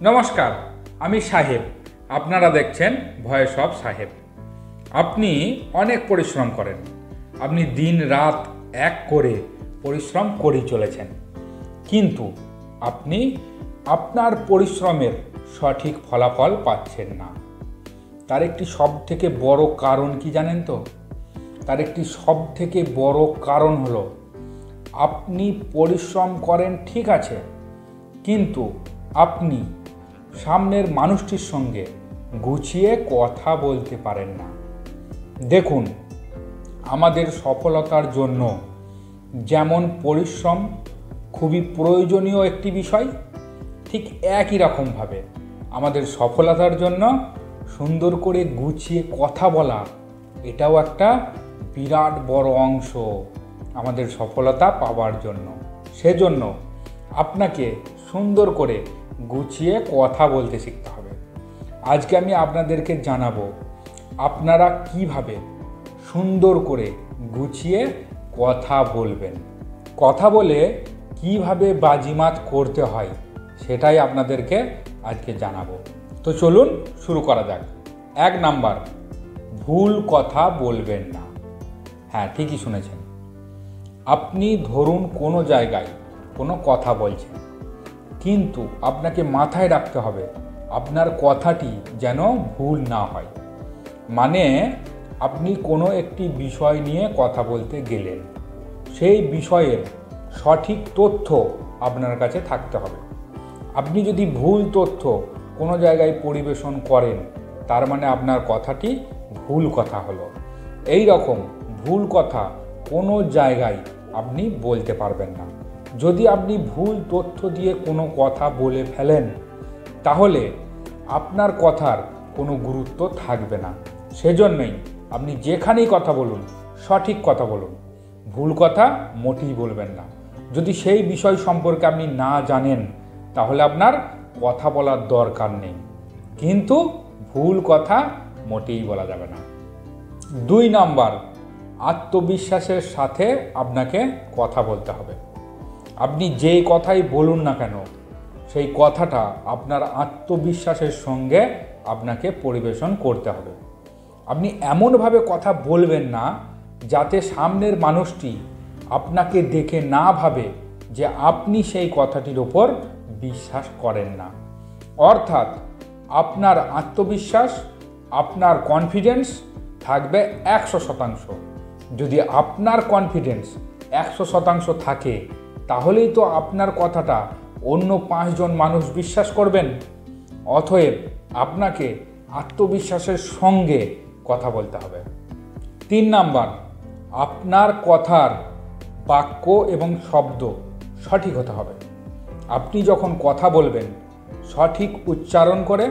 নমস্কার, আমি সাহেব। আপনারা দেখছেন ভয়েস অফ সাহেব। আপনি অনেক পরিশ্রম করেন, আপনি দিন রাত এক করে পরিশ্রম করেই চলেছেন, কিন্তু আপনি আপনার পরিশ্রমের সঠিক ফলাফল পাচ্ছেন না। তার একটি সবথেকে বড় কারণ কি জানেন তো? তার একটি সবথেকে বড় কারণ হলো আপনি পরিশ্রম করেন ঠিক আছে, কিন্তু আপনি সামনের মানুষটির সঙ্গে গুছিয়ে কথা বলতে পারেন না। দেখুন, আমাদের সফলতার জন্য যেমন পরিশ্রম খুবই প্রয়োজনীয় একটি বিষয়, ঠিক একই রকমভাবে আমাদের সফলতার জন্য সুন্দর করে গুছিয়ে কথা বলা এটাও একটা বিরাট বড় অংশ আমাদের সফলতা পাওয়ার জন্য। সেজন্য আপনাকে সুন্দর করে গুছিয়ে কথা বলতে শিখতে হবে। আজকে আমি আপনাদেরকে জানাবো আপনারা কিভাবে সুন্দর করে গুছিয়ে কথা বলবেন। কথা বলে কিভাবে বাজিমাত করতে হয় সেটাই আপনাদেরকে আজকে জানাবো। তো চলুন শুরু করা যাক। 1 নাম্বার, ভুল কথা বলবেন না। হ্যাঁ, ঠিকই শুনেছেন। আপনি ধরুন কোনো জায়গায় কোনো কথা বলছেন, কিন্তু আপনাকে মাথায় রাখতে হবে আপনার কথাটি যেন ভুল না হয়। মানে আপনি কোনো একটি বিষয় নিয়ে কথা বলতে গেলেন, সেই বিষয়ের সঠিক তথ্য আপনার কাছে থাকতে হবে। আপনি যদি ভুল তথ্য কোনো জায়গায় পরিবেশন করেন, তার মানে আপনার কথাটি ভুল কথা হলো। এই রকম ভুল কথা কোনো জায়গায় আপনি বলতে পারবেন না। যদি আপনি ভুল তথ্য দিয়ে কোনো কথা বলে ফেলেন, তাহলে আপনার কথার কোনো গুরুত্ব থাকবে না। সেজন্যই আপনি যেখানেই কথা বলুন, সঠিক কথা বলুন, ভুল কথা মোটেই বলবেন না। যদি সেই বিষয় সম্পর্কে আপনি না জানেন, তাহলে আপনার কথা বলার দরকার নেই, কিন্তু ভুল কথা মোটেই বলা যাবে না। 2 নাম্বার, আত্মবিশ্বাসের সাথে আপনাকে কথা বলতে হবে। আপনি যেই কথাই বলুন না কেন, সেই কথাটা আপনার আত্মবিশ্বাসের সঙ্গে আপনাকে পরিবেশন করতে হবে। আপনি এমনভাবে কথা বলবেন না যাতে সামনের মানুষটি আপনাকে দেখে না ভাবে যে আপনি সেই কথাটির ওপর বিশ্বাস করেন না। অর্থাৎ আপনার আত্মবিশ্বাস, আপনার কনফিডেন্স থাকবে 100%। যদি আপনার কনফিডেন্স 100% থাকে, তাহলেই তো আপনার কথাটা অন্য 5 জন মানুষ বিশ্বাস করবেন। অতএব আপনাকে আত্মবিশ্বাসের সঙ্গে কথা বলতে হবে। 3 নাম্বার, আপনার কথার বাক্য এবং শব্দ সঠিক হতে হবে। আপনি যখন কথা বলবেন, সঠিক উচ্চারণ করে,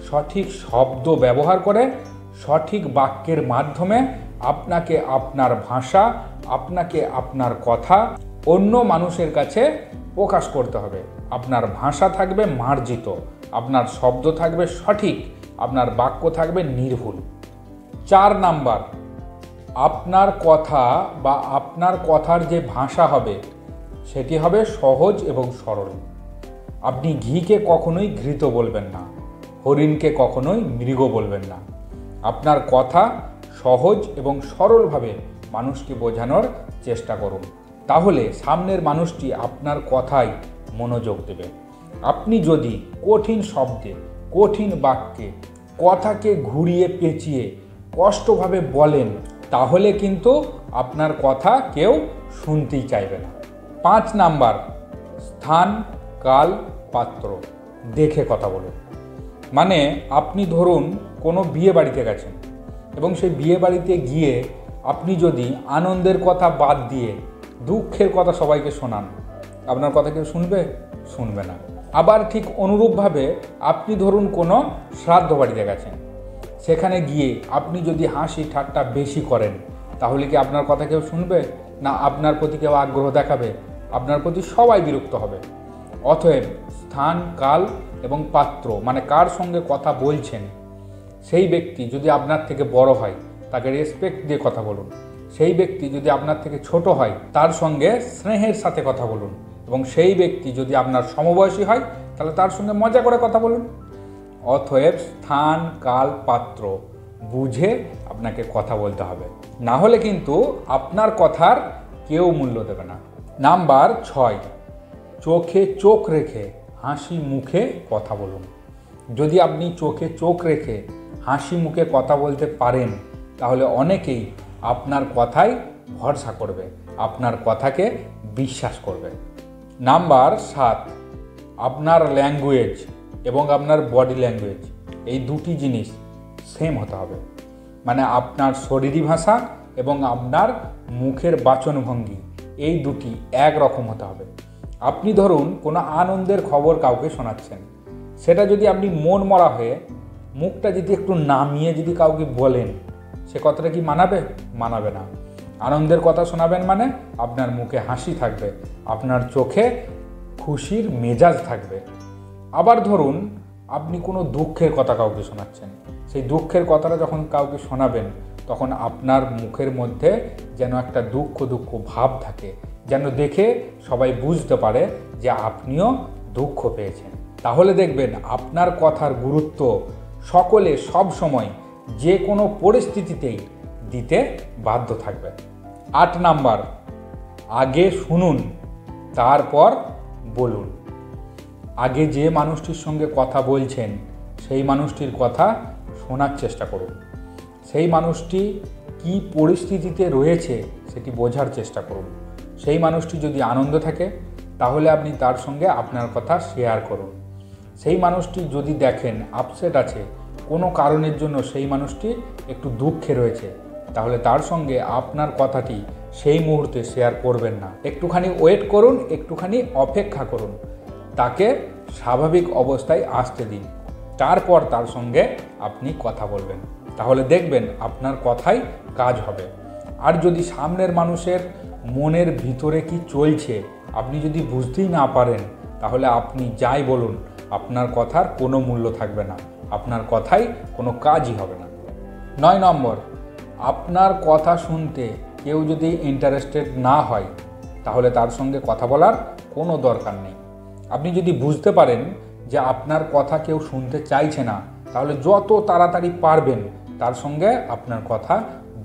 সঠিক শব্দ ব্যবহার করে, সঠিক বাক্যের মাধ্যমে আপনাকে আপনার ভাষা, আপনাকে আপনার কথা অন্য মানুষের কাছে প্রকাশ করতে হবে। আপনার ভাষা থাকবে মার্জিত, আপনার শব্দ থাকবে সঠিক, আপনার বাক্য থাকবে নির্ভুল। 4 নাম্বার, আপনার কথা বা আপনার কথার যে ভাষা হবে সেটি হবে সহজ এবং সরল। আপনি ঘিকে কখনোই ঘৃত বলবেন না, হরিণকে কখনোই মৃগ বলবেন না। আপনার কথা সহজ এবং সরলভাবে মানুষকে বোঝানোর চেষ্টা করুন, তাহলে সামনের মানুষটি আপনার কথায় মনোযোগ দেবে। আপনি যদি কঠিন শব্দে, কঠিন বাক্যে, কথাকে ঘুরিয়ে পেঁচিয়ে কষ্টভাবে বলেন, তাহলে কিন্তু আপনার কথা কেউ শুনতেই চাইবে না। 5 নাম্বার, স্থান, কাল, পাত্র দেখে কথা বলুন। মানে আপনি ধরুন কোনো বিয়ে বাড়িতে গেছেন, এবং সেই বিয়ে বাড়িতে গিয়ে আপনি যদি আনন্দের কথা বাদ দিয়ে দুঃখের কথা সবাইকে শোনান, আপনার কথা কেউ শুনবে? শুনবে না। আবার ঠিক অনুরূপভাবে আপনি ধরুন কোনো শ্রাদ্ধ বাড়িতে গেছেন, সেখানে গিয়ে আপনি যদি হাসি ঠাট্টা বেশি করেন, তাহলে কি আপনার কথা কেউ শুনবে? না, আপনার প্রতি কেউ আগ্রহ দেখাবে? আপনার প্রতি সবাই বিরক্ত হবে। অতএব স্থান, কাল এবং পাত্র, মানে কার সঙ্গে কথা বলছেন, সেই ব্যক্তি যদি আপনার থেকে বড় হয় তাকে রেসপেক্ট দিয়ে কথা বলুন। সেই ব্যক্তি যদি আপনার থেকে ছোট হয় তার সঙ্গে স্নেহের সাথে কথা বলুন। এবং সেই ব্যক্তি যদি আপনার সমবয়সী হয় তাহলে তার সঙ্গে মজা করে কথা বলুন। অতএব স্থান, কাল, পাত্র বুঝে আপনাকে কথা বলতে হবে, না হলে কিন্তু আপনার কথার কেউ মূল্য দেবে না। নাম্বার 6, চোখে চোখ রেখে হাসি মুখে কথা বলুন। যদি আপনি চোখে চোখ রেখে হাসি মুখে কথা বলতে পারেন তাহলে অনেকেই আপনার কথায় ভরসা করবে, আপনার কথাকে বিশ্বাস করবে। নাম্বার 7, আপনার ল্যাঙ্গুয়েজ এবং আপনার বডি ল্যাঙ্গুয়েজ এই দুটি জিনিস সেম হতে হবে। মানে আপনার শরীরী ভাষা এবং আপনার মুখের বাচনভঙ্গি এই দুটি একরকম হতে হবে। আপনি ধরুন কোনো আনন্দের খবর কাউকে শোনাচ্ছেন, সেটা যদি আপনি মন মরা হয়ে মুখটা যদি একটু নামিয়ে যদি কাউকে বলেন, সে কথাটা কি মানাবে? মানাবে না। আনন্দের কথা শোনাবেন মানে আপনার মুখে হাসি থাকবে, আপনার চোখে খুশির মেজাজ থাকবে। আবার ধরুন আপনি কোনো দুঃখের কথা কাউকে শোনাচ্ছেন, সেই দুঃখের কথাটা যখন কাউকে শোনাবেন তখন আপনার মুখের মধ্যে যেন একটা দুঃখ দুঃখ ভাব থাকে, যেন দেখে সবাই বুঝতে পারে যে আপনিও দুঃখ পেয়েছেন। তাহলে দেখবেন আপনার কথার গুরুত্ব সকলে সব সময় যে কোনো পরিস্থিতিতেই দিতে বাধ্য থাকবে। 8 নাম্বার, আগে শুনুন তারপর বলুন। আগে যে মানুষটির সঙ্গে কথা বলছেন সেই মানুষটির কথা শোনার চেষ্টা করুন। সেই মানুষটি কি পরিস্থিতিতে রয়েছে সেটি বোঝার চেষ্টা করুন। সেই মানুষটি যদি আনন্দ থাকে তাহলে আপনি তার সঙ্গে আপনার কথা শেয়ার করুন। সেই মানুষটি যদি দেখেন আপসেট আছে, কোনো কারণের জন্য সেই মানুষটি একটু দুঃখে রয়েছে, তাহলে তার সঙ্গে আপনার কথাটি সেই মুহূর্তে শেয়ার করবেন না। একটুখানি ওয়েট করুন, একটুখানি অপেক্ষা করুন, তাকে স্বাভাবিক অবস্থায় আসতে দিন, তারপর তার সঙ্গে আপনি কথা বলবেন। তাহলে দেখবেন আপনার কথাই কাজ হবে। আর যদি সামনের মানুষের মনের ভিতরে কি চলছে আপনি যদি বুঝতেই না পারেন, তাহলে আপনি যাই বলুন আপনার কথার কোনো মূল্য থাকবে না, আপনার কথাই কোনো কাজই হবে না। 9 নম্বর, আপনার কথা শুনতে কেউ যদি ইন্টারেস্টেড না হয় তাহলে তার সঙ্গে কথা বলার কোনো দরকার নেই। আপনি যদি বুঝতে পারেন যে আপনার কথা কেউ শুনতে চাইছে না, তাহলে যত তাড়াতাড়ি পারবেন তার সঙ্গে আপনার কথা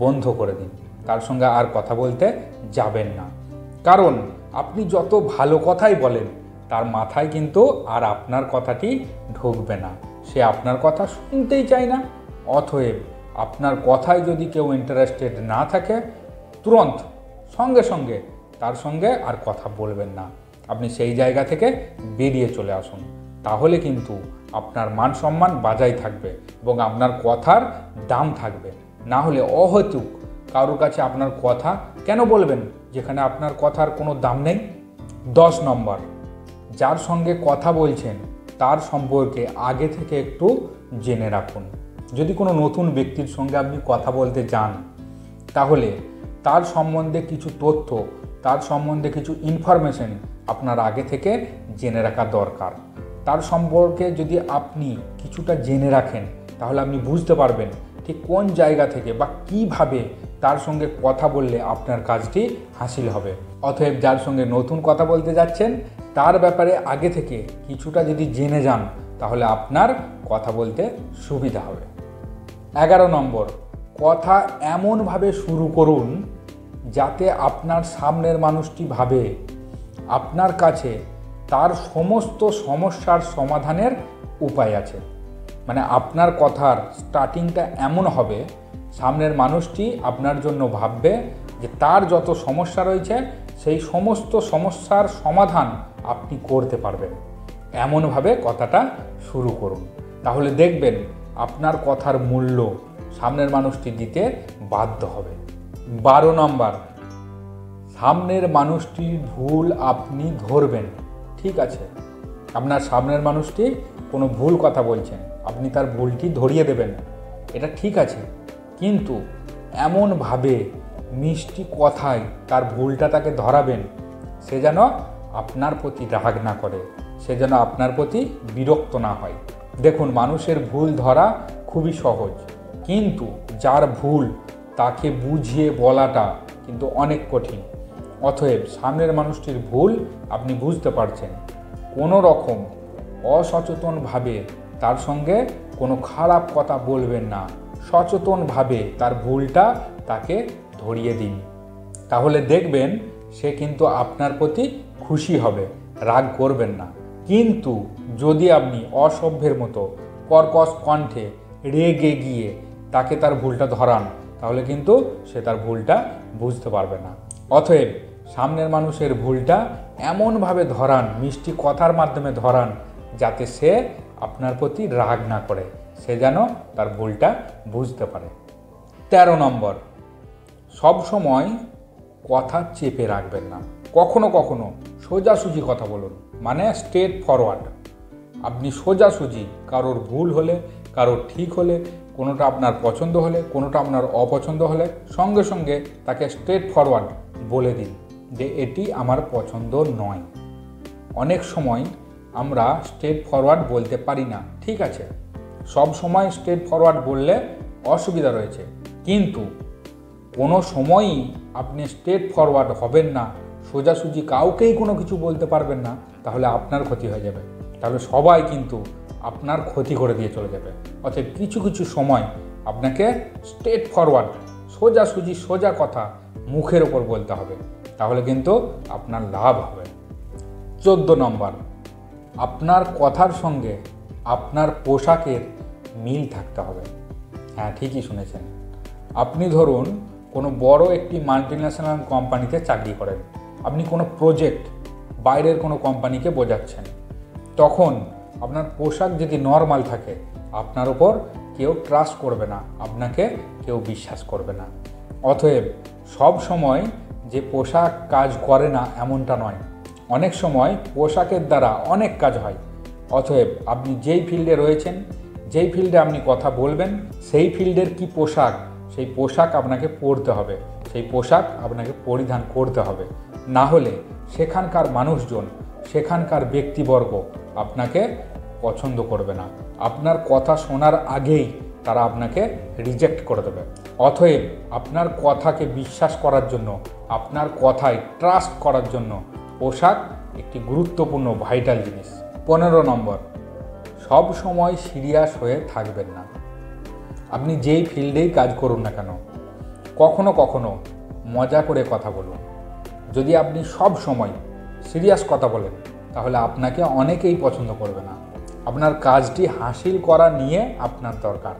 বন্ধ করে দিন, তার সঙ্গে আর কথা বলতে যাবেন না। কারণ আপনি যত ভালো কথাই বলেন তার মাথায় কিন্তু আর আপনার কথাটি ঢুকবে না, সে আপনার কথা শুনতেই চায় না। অতএব আপনার কথায় যদি কেউ ইন্টারেস্টেড না থাকে তুরন্ত সঙ্গে সঙ্গে তার সঙ্গে আর কথা বলবেন না, আপনি সেই জায়গা থেকে বেরিয়ে চলে আসুন। তাহলে কিন্তু আপনার মান সম্মান বজায় থাকবে এবং আপনার কথার দাম থাকবে। না হলে অহেতুক কারোর কাছে আপনার কথা কেন বলবেন যেখানে আপনার কথার কোনো দাম নেই। 10 নম্বর, যার সঙ্গে কথা বলছেন তার সম্পর্কে আগে থেকে একটু জেনে রাখুন। যদি কোনো নতুন ব্যক্তির সঙ্গে আপনি কথা বলতে যান তাহলে তার সম্বন্ধে কিছু তথ্য, তার সম্বন্ধে কিছু ইনফরমেশন আপনার আগে থেকে জেনে রাখা দরকার। তার সম্পর্কে যদি আপনি কিছুটা জেনে রাখেন তাহলে আপনি বুঝতে পারবেন ঠিক কোন জায়গা থেকে বা কিভাবে তার সঙ্গে কথা বললে আপনার কাজটি হাসিল হবে। অতএব যার সঙ্গে নতুন কথা বলতে যাচ্ছেন তার ব্যাপারে আগে থেকে কিছুটা যদি জেনে যান তাহলে আপনার কথা বলতে সুবিধা হবে। 11 নম্বর, কথা এমনভাবে শুরু করুন যাতে আপনার সামনের মানুষটি ভাবে আপনার কাছে তার সমস্ত সমস্যার সমাধানের উপায় আছে। মানে আপনার কথার স্টার্টিংটা এমন হবে সামনের মানুষটি আপনার জন্য ভাববে যে তার যত সমস্যা রয়েছে সেই সমস্ত সমস্যার সমাধান আপনি করতে পারবেন। এমনভাবে কথাটা শুরু করুন, তাহলে দেখবেন আপনার কথার মূল্য সামনের মানুষটি দিতে বাধ্য হবে। 12 নম্বর, সামনের মানুষটির ভুল আপনি ধরবেন। ঠিক আছে, আপনার সামনের মানুষটি কোনো ভুল কথা বলছেন, আপনি তার ভুলটি ধরিয়ে দেবেন, এটা ঠিক আছে, কিন্তু এমনভাবে মিষ্টি কথায় তার ভুলটা তাকে ধরাবেন সে যেন আপনার প্রতি রাগ না করে, সে যেন আপনার প্রতি বিরক্ত না হয়। দেখুন, মানুষের ভুল ধরা খুবই সহজ, কিন্তু যার ভুল তাকে বুঝিয়ে বলাটা কিন্তু অনেক কঠিন। অতএব সামনের মানুষটির ভুল আপনি বুঝতে পারছেন, কোনো রকম অসচেতনভাবে তার সঙ্গে কোনো খারাপ কথা বলবেন না, সচেতনভাবে তার ভুলটা তাকে ধরিয়ে দিন। তাহলে দেখবেন সে কিন্তু আপনার প্রতি খুশি হবে, রাগ করবেন না। কিন্তু যদি আপনি অসভ্যের মতো কর্কশ কণ্ঠে রেগে গিয়ে তাকে তার ভুলটা ধরান, তাহলে কিন্তু সে তার ভুলটা বুঝতে পারবে না। অতএব সামনের মানুষের ভুলটা এমনভাবে ধরান, মিষ্টি কথার মাধ্যমে ধরান, যাতে সে আপনার প্রতি রাগ না করে, সে যেন তার ভুলটা বুঝতে পারে। 13 নম্বর, সব সময় কথা চেপে রাখবেন না। কখনো কখনো সোজাসুজি কথা বলুন, মানে স্ট্রেট ফরওয়ার্ড। আপনি সোজাসুজি কারোর ভুল হলে, কারোর ঠিক হলে, কোনোটা আপনার পছন্দ হলে, কোনোটা আপনার অপছন্দ হলে সঙ্গে সঙ্গে তাকে স্ট্রেট ফরওয়ার্ড বলে দিন যে এটি আমার পছন্দ নয়। অনেক সময় আমরা স্ট্রেট ফরওয়ার্ড বলতে পারি না, ঠিক আছে, সব সময় স্ট্রেট ফরওয়ার্ড বললে অসুবিধা রয়েছে, কিন্তু কোনো সময়ই আপনি স্ট্রেট ফরওয়ার্ড হবেন না, সোজাসুজি কাউকেই কোনো কিছু বলতে পারবেন না, তাহলে আপনার ক্ষতি হয়ে যাবে, তাহলে সবাই কিন্তু আপনার ক্ষতি করে দিয়ে চলে যাবে। অর্থাৎ কিছু কিছু সময় আপনাকে স্ট্রেট ফরওয়ার্ড, সোজাসুজি সোজা কথা মুখের ওপর বলতে হবে, তাহলে কিন্তু আপনার লাভ হবে। 14 নম্বর, আপনার কথার সঙ্গে আপনার পোশাকের মিল থাকতে হবে। হ্যাঁ, ঠিকই শুনেছেন। আপনি ধরুন কোনো বড় একটি মাল্টিন্যাশনাল কোম্পানিতে চাকরি করেন, আপনি কোনো প্রজেক্ট বাইরের কোনো কোম্পানিকে বোঝাচ্ছেন, তখন আপনার পোশাক যদি নর্মাল থাকে, আপনার ওপর কেউ ট্রাস্ট করবে না, আপনাকে কেউ বিশ্বাস করবে না। অতএব সব সময় যে পোশাক কাজ করে না এমনটা নয়, অনেক সময় পোশাকের দ্বারা অনেক কাজ হয়। অতএব আপনি যেই ফিল্ডে রয়েছেন, যেই ফিল্ডে আপনি কথা বলবেন, সেই ফিল্ডের কি পোশাক, সেই পোশাক আপনাকে পরতে হবে, সেই পোশাক আপনাকে পরিধান করতে হবে। না হলে সেখানকার মানুষজন, সেখানকার ব্যক্তিবর্গ আপনাকে পছন্দ করবে না, আপনার কথা শোনার আগেই তারা আপনাকে রিজেক্ট করে দেবে। অতএব আপনার কথাকে বিশ্বাস করার জন্য, আপনার কথায় ট্রাস্ট করার জন্য পোশাক একটি গুরুত্বপূর্ণ ভাইটাল জিনিস। 15 নম্বর, সব সময় সিরিয়াস হয়ে থাকবেন না। আপনি যেই ফিল্ডেই কাজ করুন না কেন, কখনো কখনো মজা করে কথা বলুন। যদি আপনি সব সময় সিরিয়াস কথা বলেন, তাহলে আপনাকে অনেকেই পছন্দ করবে না। আপনার কাজটি হাসিল করা নিয়ে আপনার দরকার।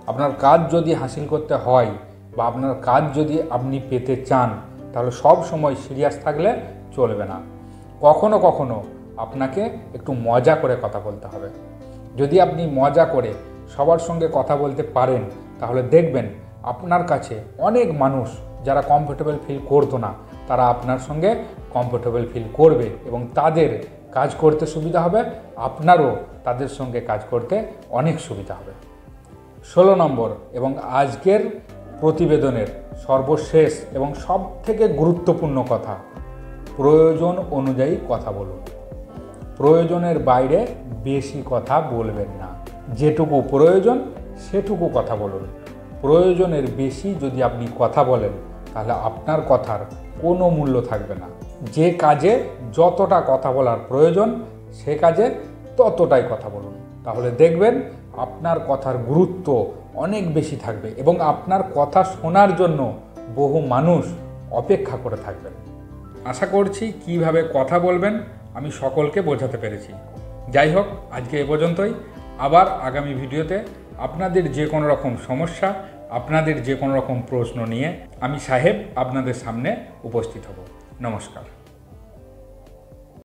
আপনার কাজ যদি হাসিল করতে হয় বা আপনার কাজ যদি আপনি পেতে চান, তাহলে সব সময় সিরিয়াস থাকলে চলবে না। কখনো কখনো আপনাকে একটু মজা করে কথা বলতে হবে। যদি আপনি মজা করে সবার সঙ্গে কথা বলতে পারেন, তাহলে দেখবেন আপনার কাছে অনেক মানুষ যারা কমফোর্টেবল ফিল করতো না, তারা আপনার সঙ্গে কমফোর্টেবল ফিল করবে এবং তাদের কাজ করতে সুবিধা হবে, আপনারও তাদের সঙ্গে কাজ করতে অনেক সুবিধা হবে। 16 নম্বর এবং আজকের প্রতিবেদনের সর্বশেষ এবং সবথেকে গুরুত্বপূর্ণ কথা, প্রয়োজন অনুযায়ী কথা বলুন। প্রয়োজনের বাইরে বেশি কথা বলবেন না। যেটুকু প্রয়োজন সেটুকু কথা বলুন। প্রয়োজনের বেশি যদি আপনি কথা বলেন, তাহলে আপনার কথার কোনো মূল্য থাকবে না। যে কাজে যতটা কথা বলার প্রয়োজন, সে কাজে ততটাই কথা বলুন, তাহলে দেখবেন আপনার কথার গুরুত্ব অনেক বেশি থাকবে এবং আপনার কথা শোনার জন্য বহু মানুষ অপেক্ষা করে থাকবেন। আশা করছি কিভাবে কথা বলবেন আমি সকলকে বোঝাতে পেরেছি। যাই হোক, আজকে এ পর্যন্তই। আবার আগামী ভিডিওতে আপনাদের যে কোনো রকম সমস্যা, আপনাদের যে কোনো রকম প্রশ্ন নিয়ে আমি সাহেব আপনাদের সামনে উপস্থিত হব। নমস্কার।